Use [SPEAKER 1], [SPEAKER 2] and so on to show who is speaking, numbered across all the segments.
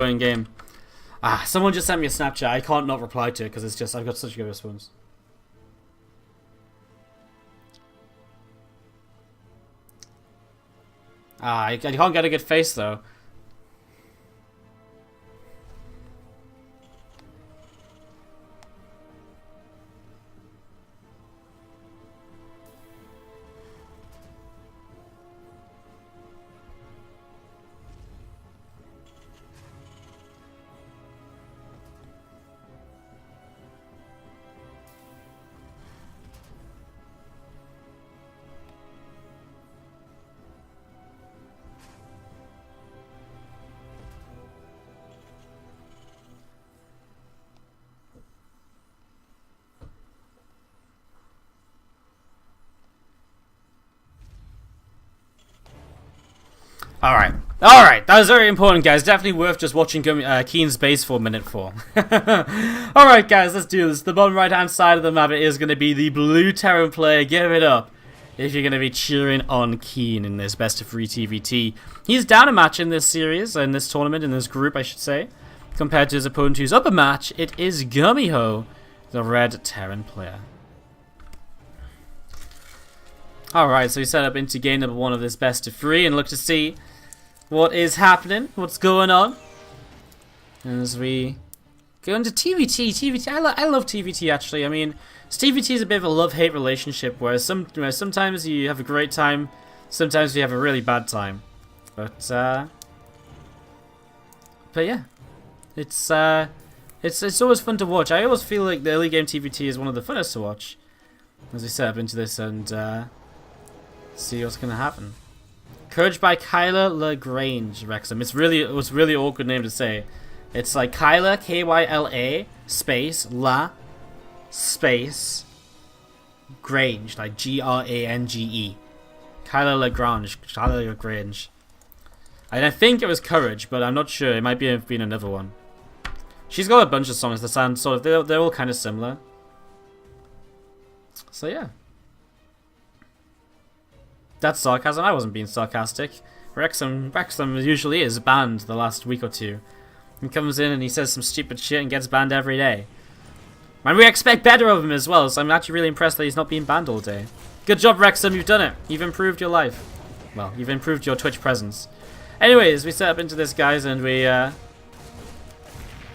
[SPEAKER 1] in game. Someone just sent me a Snapchat. I can't not reply to it because it's just I've got such a good response. I can't get a good face though. Alright, that was very important, guys. Definitely worth just watching KeeN's base for a minute for. Alright, guys, let's do this. The bottom right-hand side of the map, it is going to be the blue Terran player. Give it up if you're going to be cheering on KeeN in this best of 3 TvT. He's down a match in this series, in this tournament, in this group, I should say, compared to his opponent who's up a match. It is GuMiho, the red Terran player. Alright, so we set up into game number 1 of this best of 3 and look to see what is happening, what's going on. As we go into TvT, I love TvT actually. I mean, TvT is a bit of a love-hate relationship where sometimes you have a great time, sometimes you have a really bad time. But yeah, it's always fun to watch. I always feel like the early game TvT is one of the funnest to watch. As we set up into this and see what's gonna happen. Courage by Kyla Lagrange, Wrexham. It was really awkward name to say. It's like Kyla, K-Y-L-A, space, La, space, Grange, like G-R-A-N-G-E. Kyla Lagrange. And I think it was Courage, but I'm not sure. It might have been another one. She's got a bunch of songs that sound sort of, they're all kind of similar. So yeah. That's sarcasm. I wasn't being sarcastic. Wrexham usually is banned the last week or two. He comes in and he says some stupid shit and gets banned every day. And we expect better of him as well, so I'm actually really impressed that he's not being banned all day. Good job, Wrexham, you've done it. You've improved your life. Well, you've improved your Twitch presence. Anyways, we set up into this, guys, and we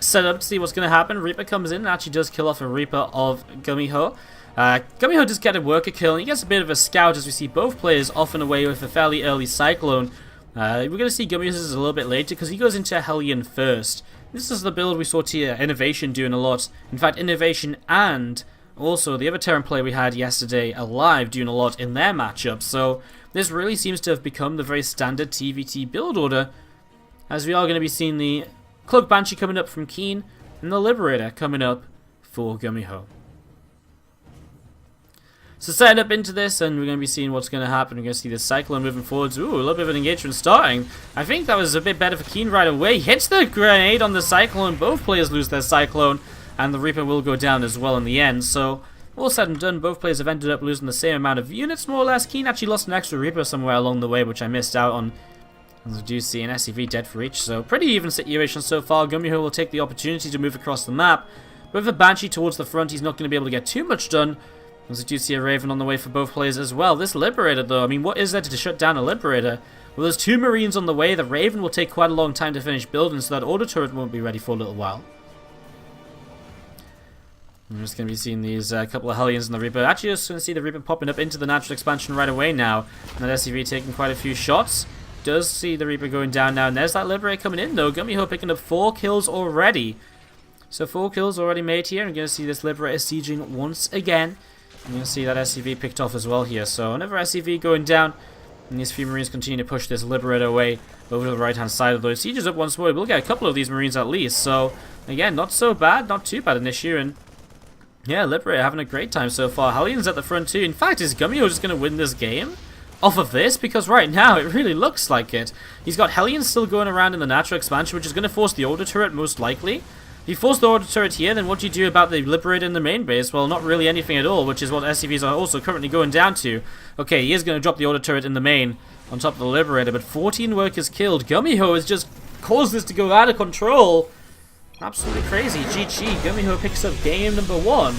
[SPEAKER 1] set up to see what's going to happen. Reaper comes in and actually does kill off a Reaper of GuMiho. GuMiho does get a worker kill, and he gets a bit of a scout as we see both players off and away with a fairly early Cyclone. We're going to see GuMiho's a little bit later because he goes into Hellion first. This is the build we saw Innovation doing a lot. In fact, Innovation and also the other Terran player we had yesterday, Alive, doing a lot in their matchup. So this really seems to have become the very standard TvT build order, as we are going to be seeing the Cloak Banshee coming up from KeeN and the Liberator coming up for GuMiho. So setting up into this, and we're going to be seeing what's going to happen. We're going to see the Cyclone moving forwards. Ooh, a little bit of an engagement starting. I think that was a bit better for KeeN right away. Hits the grenade on the Cyclone. Both players lose their Cyclone, and the Reaper will go down as well in the end. So, all said and done, both players have ended up losing the same amount of units, more or less. KeeN actually lost an extra Reaper somewhere along the way, which I missed out on. As we do see an SCV dead for each, so pretty even situation so far. GuMiho will take the opportunity to move across the map. But with a Banshee towards the front, he's not going to be able to get too much done. As we do see a Raven on the way for both players as well. This Liberator, though, I mean, what is there to shut down a Liberator? Well, there's 2 Marines on the way. The Raven will take quite a long time to finish building, so that Order Turret won't be ready for a little while. I'm just going to be seeing these couple of Hellions in the Reaper. Actually, just going to see the Reaper popping up into the natural expansion right away now. And that SCV taking quite a few shots. Does see the Reaper going down now. And there's that Liberator coming in, though. GuMiho picking up 4 kills already. So 4 kills already made here. And we're going to see this Liberator sieging once again. And you'll see that SCV picked off as well here. So another SCV going down. And these few Marines continue to push this Liberator away over to the right-hand side of those sieges up once more. We'll get a couple of these Marines at least. So, again, not so bad. Not too bad an issue. And, yeah, Liberator having a great time so far. Hellions at the front too. In fact, is GuMiho just going to win this game off of this? Because right now, it really looks like it. He's got Hellions still going around in the natural expansion, which is going to force the Order Turret most likely. If you force the Order Turret here, then what do you do about the Liberator in the main base? Well, not really anything at all, which is what SCVs are also currently going down to. Okay, he is going to drop the Order Turret in the main on top of the Liberator, but 14 workers killed. GuMiho is just caused this to go out of control. Absolutely crazy. GG. GuMiho picks up game number 1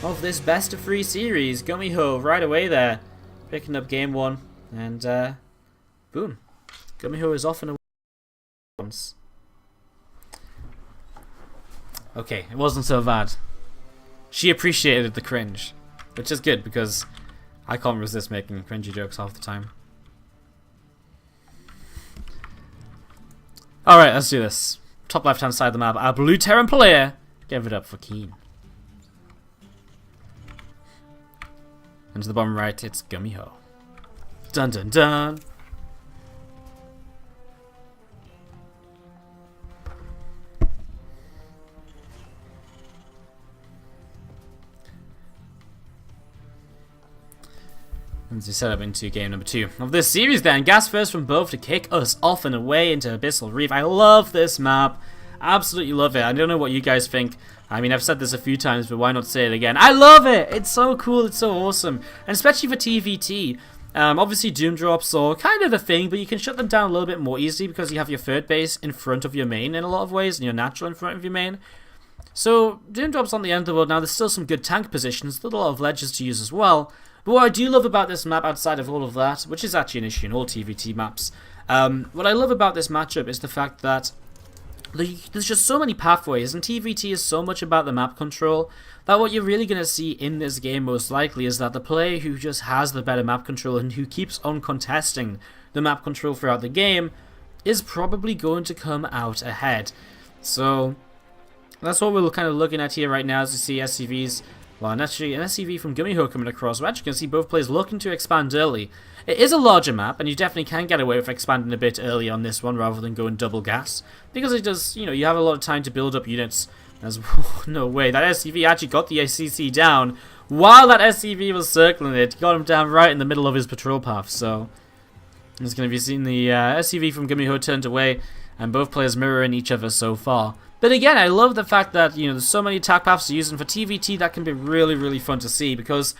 [SPEAKER 1] of this best of 3 series. GuMiho right away there, picking up game 1, and boom. GuMiho is off and away. Okay, it wasn't so bad. She appreciated the cringe, which is good because I can't resist making cringy jokes half the time. Alright, let's do this. Top left hand side of the map, our blue Terran player. Give it up for KeeN. And to the bottom right, it's GuMiho. Dun dun dun. And to set up into game number 2 of this series then. Gas first from both to kick us off and away into Abyssal Reef. I love this map. Absolutely love it. I don't know what you guys think. I mean, I've said this a few times, but why not say it again? I love it! It's so cool, it's so awesome. And especially for TvT. Obviously, Doom drops are kind of a thing, but you can shut them down a little bit more easily because you have your third base in front of your main in a lot of ways, and your natural in front of your main. So, Doom drops on the end of the world now. There's still some good tank positions, a lot of ledges to use as well. But what I do love about this map outside of all of that, which is actually an issue in all TvT maps, what I love about this matchup is the fact that there's just so many pathways, and TvT is so much about the map control, that what you're really going to see in this game most likely is that the player who just has the better map control and who keeps on contesting the map control throughout the game is probably going to come out ahead. So that's what we're kind of looking at here right now as we see SCVs. Well, and actually an SCV from GuMiho coming across. We're actually going to see both players looking to expand early. It is a larger map, and you definitely can get away with expanding a bit early on this one rather than going double gas. Because it does, you know, you have a lot of time to build up units. As no way, that SCV actually got the ACC down while that SCV was circling it. Got him down right in the middle of his patrol path, so it's going to be seeing the SCV from GuMiho turned away, and both players mirroring each other so far. But again, I love the fact that, you know, there's so many attack paths to use, and for TvT that can be really, really fun to see, because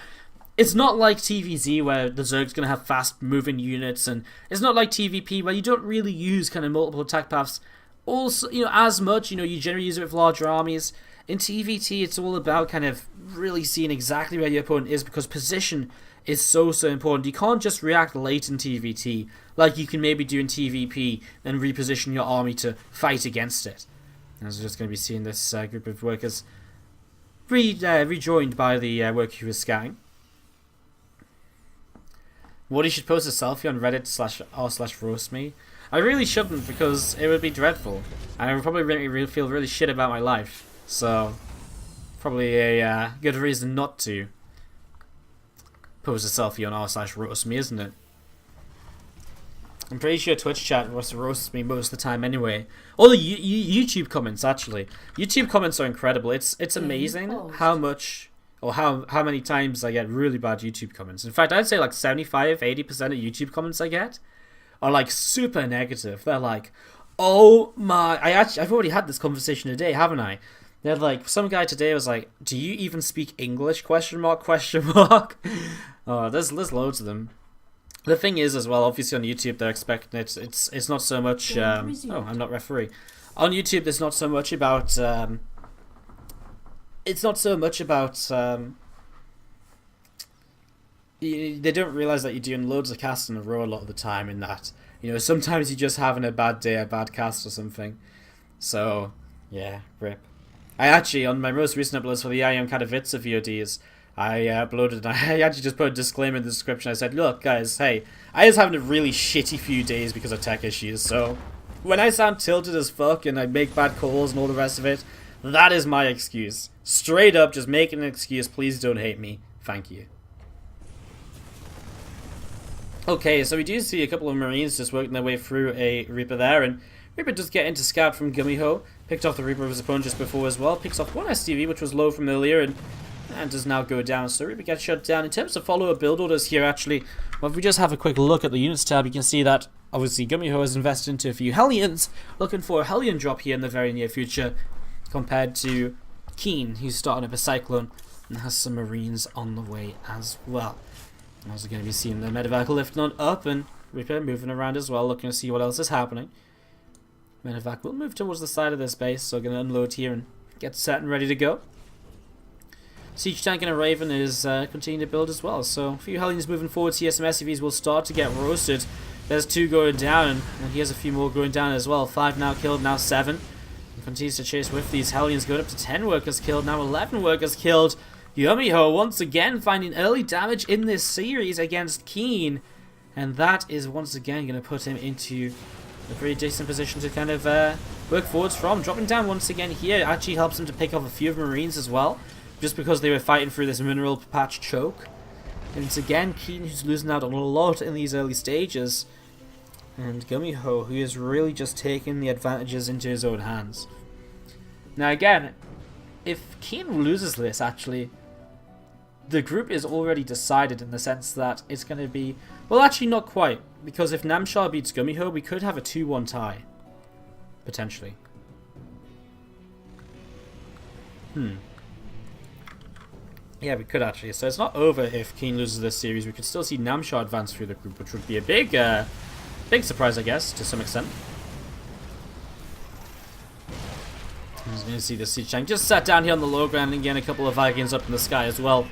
[SPEAKER 1] it's not like TvZ where the Zerg's going to have fast moving units, and it's not like TvP where you don't really use kind of multiple attack paths also, you know, as much. You know, you generally use it with larger armies. In TvT, it's all about kind of really seeing exactly where your opponent is, because position is so important. You can't just react late in TvT like you can maybe do in TvP and reposition your army to fight against it. As we're just going to be seeing this group of workers rejoined by the worker who was scouting. Wardy should post a selfie on Reddit/r/roast me. I really shouldn't, because it would be dreadful, and I would probably feel really shit about my life. So probably a good reason not to post a selfie on r/roast me, isn't it? I'm pretty sure Twitch chat roasts me most of the time anyway. All the YouTube comments, actually. YouTube comments are incredible. It's amazing how much, or how many times I get really bad YouTube comments. In fact, I'd say like 75-80% of YouTube comments I get are like super negative. They're like, oh my, I've already had this conversation today, haven't I? They're like, some guy today was like, do you even speak English, question mark. Oh, there's loads of them. The thing is, as well, obviously on YouTube they're expecting it's not so much. Oh, I'm not referee. On YouTube, there's not so much about. It's not so much about. They don't realize that you're doing loads of casts in a row a lot of the time. In that, you know, sometimes you're just having a bad day, a bad cast or something. So yeah, rip. I actually, on my most recent uploads for the I Am Katowice VODs, I uploaded, and I actually just put a disclaimer in the description. I said, look guys, hey, I was having a really shitty few days because of tech issues, so when I sound tilted as fuck and I make bad calls and all the rest of it, that is my excuse. Straight up, just making an excuse. Please don't hate me. Thank you. Okay, so we do see a couple of Marines just working their way through a Reaper there, and Reaper does get into scout from GuMiho. Picked off the Reaper of his opponent just before as well. Picks off one STV, which was low from earlier, and does now go down. So Reaper gets shut down. In terms of follower build orders here, actually, well, if we just have a quick look at the units tab, you can see that obviously GuMiho has invested into a few Hellions, looking for a Hellion drop here in the very near future, compared to KeeN, who's starting up a Cyclone and has some Marines on the way as well. I'm also going to be seeing the Medivac lifting on up, and Reaper moving around as well, looking to see what else is happening. Medevac will move towards the side of this base, so going to unload here and get set and ready to go. Siege Tank and a Raven is continuing to build as well, so a few Hellions moving forward here. Some SCVs will start to get roasted. There's 2 going down, and he has a few more going down as well. 5 now killed, now 7. And continues to chase with these Hellions, going up to 10 workers killed, now 11 workers killed. GuMiho once again finding early damage in this series against KeeN, and that is once again going to put him into a pretty decent position to kind of work forwards from. Dropping down once again here actually helps him to pick off a few of Marines as well, just because they were fighting through this mineral patch choke. And it's again KeeN who's losing out on a lot in these early stages, and GuMiho who is really just taking the advantages into his own hands. Now again, if KeeN loses this, actually, the group is already decided in the sense that it's going to be... Well, actually not quite, because if Namshar beats GuMiho, we could have a 2-1 tie. Potentially. Yeah, we could actually. So it's not over if KeeN loses this series. We could still see Namshar advance through the group, which would be a big surprise, I guess, to some extent. I'm just going to see the Siege Tank just sat down here on the low ground, and again a couple of Vikings up in the sky as well,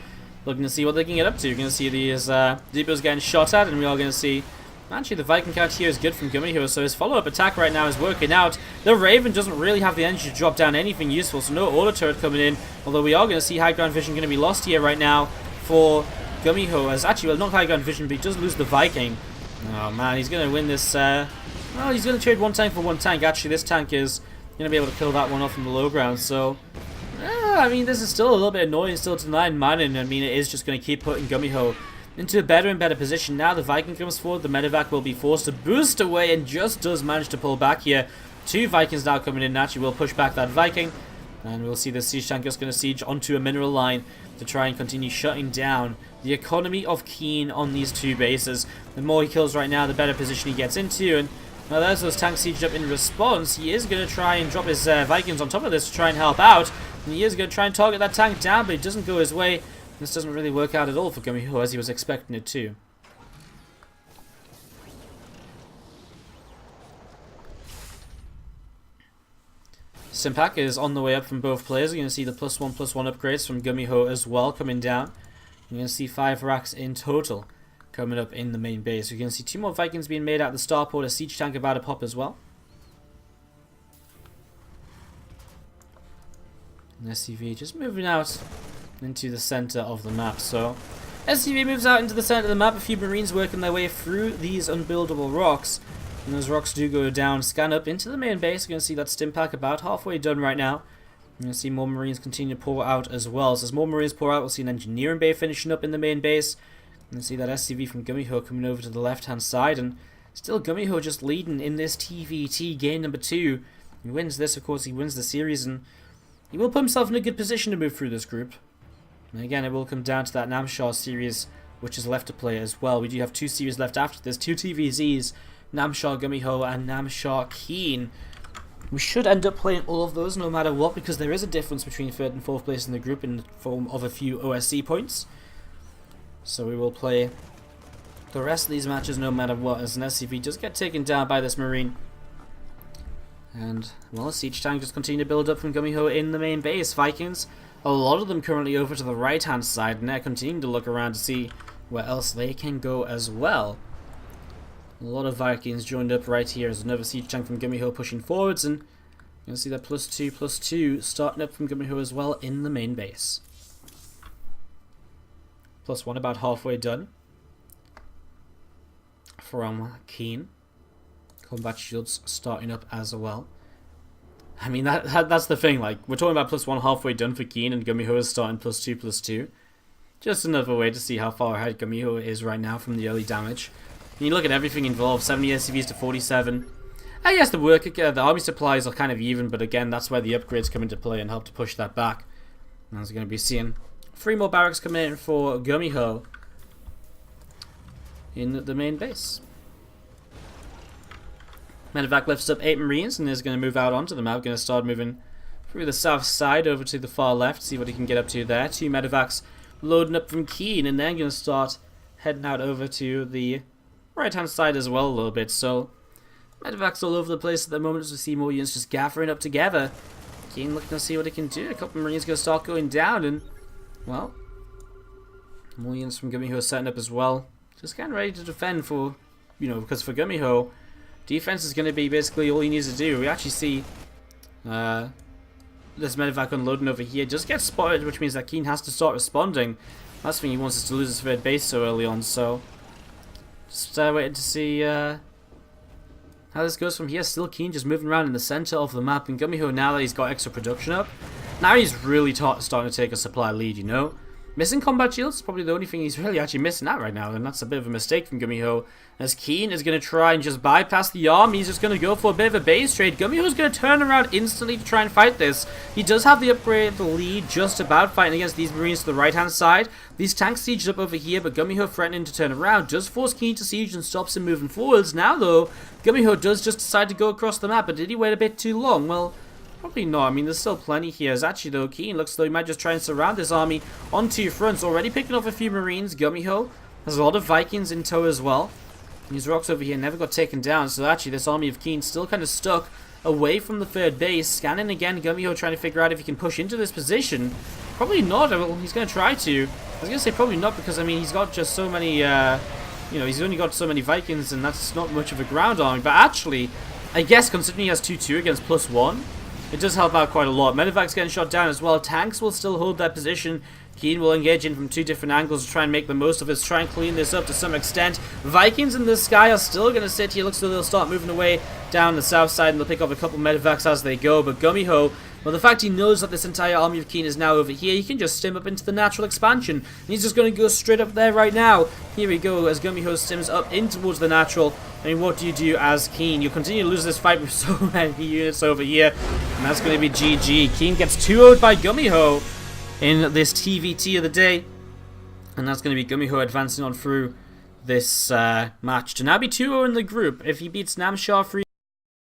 [SPEAKER 1] looking to see what they can get up to. You're going to see these depots getting shot at, and we're all going to see... Actually, the Viking count here is good from GuMiho, so his follow-up attack right now is working out. The Raven doesn't really have the energy to drop down anything useful, so no auto turret coming in, although we are going to see high ground vision going to be lost here right now for GuMiho, as actually, well, not high ground vision, but he does lose the Viking. Oh man, he's going to win this, well, he's going to trade 1 tank for 1 tank. Actually, this tank is going to be able to kill that one off from the low ground, so... I mean, this is still a little bit annoying, still to 9 mana, and I mean, it is just going to keep putting GuMiho into a better and better position. Now the Viking comes forward, the Medevac will be forced to boost away and just does manage to pull back here. 2 Vikings now coming in, naturally will push back that Viking, and we'll see the Siege Tank just going to siege onto a mineral line to try and continue shutting down the economy of KeeN on these 2 bases. The more he kills right now, the better position he gets into, and now there's those tanks sieged up in response. He is going to try and drop his Vikings on top of this to try and help out, and he is going to try and target that tank down, but it doesn't go his way. This doesn't really work out at all for GuMiho as he was expecting it to. Simpak is on the way up from both players. You're going to see the +1/+1 upgrades from GuMiho as well coming down. You're going to see 5 racks in total coming up in the main base. You're going to see 2 more Vikings being made out of the starport, a Siege Tank about to pop as well. And SCV just moving out into the center of the map. So SCV moves out into the center of the map, a few Marines working their way through these unbuildable rocks, and those rocks do go down, scan up into the main base. You're going to see that stim pack about halfway done right now. You're going to see more Marines continue to pour out as well. So as more Marines pour out, we'll see an engineering bay finishing up in the main base. You can see that SCV from GuMiho coming over to the left hand side, and still GuMiho just leading in this TvT game number 2. He wins this, of course he wins the series, and he will put himself in a good position to move through this group. And again, it will come down to that Namshar series, which is left to play as well. We do have 2 series left after this, 2 TVZs, Namshar GuMiho and Namshar KeeN. We should end up playing all of those no matter what, because there is a difference between 3rd and 4th place in the group in the form of a few OSC points. So we will play the rest of these matches no matter what, as an SCV does get taken down by this Marine. And, well, the Siege Tank just continue to build up from GuMiho in the main base. Vikings, a lot of them currently over to the right-hand side, and they're continuing to look around to see where else they can go as well. A lot of Vikings joined up right here as another Siege Tank from GuMiho pushing forwards, and you'll see that +2/+2 starting up from GuMiho as well in the main base. +1 about halfway done from KeeN. Combat shields starting up as well. I mean, that's the thing, like, we're talking about +1 halfway done for KeeN, and GuMiho is starting +2/+2. Just another way to see how far ahead GuMiho is right now from the early damage. And you look at everything involved, 70 SCVs to 47. Yes, the army supplies are kind of even, but again, that's where the upgrades come into play and help to push that back. And as we're going to be seeing 3 more barracks coming in for GuMiho in the main base. Medevac lifts up 8 Marines and is going to move out onto the map. Going to start moving through the south side over to the far left, see what he can get up to there. 2 Medevacs loading up from KeeN, and then going to start heading out over to the right hand side as well a little bit. So Medevac's all over the place at the moment as we see more units just gathering up together. KeeN looking to see what he can do. A couple of Marines going to start going down, and, well, more units from GuMiho setting up as well. Just getting ready to defend for, because for GuMiho, defense is going to be basically all he needs to do. We actually see this Medevac unloading over here just gets spotted, which means that KeeN has to start responding. Last thing he wants is to lose his third base so early on, so just waiting to see how this goes from here. Still KeeN just moving around in the center of the map, and GuMiho, now that he's got extra production up, now he's really starting to take a supply lead, Missing combat shields is probably the only thing he's really actually missing out right now, and that's a bit of a mistake from GuMiho, as KeeN is going to try and just bypass the army. He's just going to go for a bit of a base trade. GuMiho's going to turn around instantly to try and fight this. He does have the upgrade, the lead, just about fighting against these Marines to the right-hand side. These tanks sieged up over here, but GuMiho threatening to turn around does force KeeN to siege and stops him moving forwards. Now, though, GuMiho does just decide to go across the map, but did he wait a bit too long? Well, probably not. I mean, there's still plenty here. As actually, though, KeeN looks though he might just try and surround this army on two fronts. Already picking off a few Marines. GuMiho has a lot of Vikings in tow as well. These rocks over here never got taken down. So actually, this army of KeeN still kind of stuck away from the third base. Scanning again. GuMiho trying to figure out if he can push into this position. Probably not. Well, he's going to try to. I was going to say probably not because, I mean, he's got just so many, he's only got so many Vikings and that's not much of a ground army. But actually, I guess considering he has 2-2 against +1, it does help out quite a lot. Medevac's getting shot down as well. Tanks will still hold that position. KeeN will engage in from two different angles to try and make the most of it, try and clean this up to some extent. Vikings in the sky are still going to sit here. Looks like they'll start moving away down the south side and they'll pick up a couple Medevacs as they go. But GuMiho, well, the fact he knows that this entire army of KeeN is now over here, he can just stim up into the natural expansion. And he's just going to go straight up there right now. Here we go as GuMiho stims up in towards the natural. I mean, what do you do as KeeN? You continue to lose this fight with so many units over here. And that's going to be GG. KeeN gets 2-0'd by GuMiho in this TvT of the day. And that's going to be GuMiho advancing on through this match to now be 2-0 in the group. If he beats Namshar 3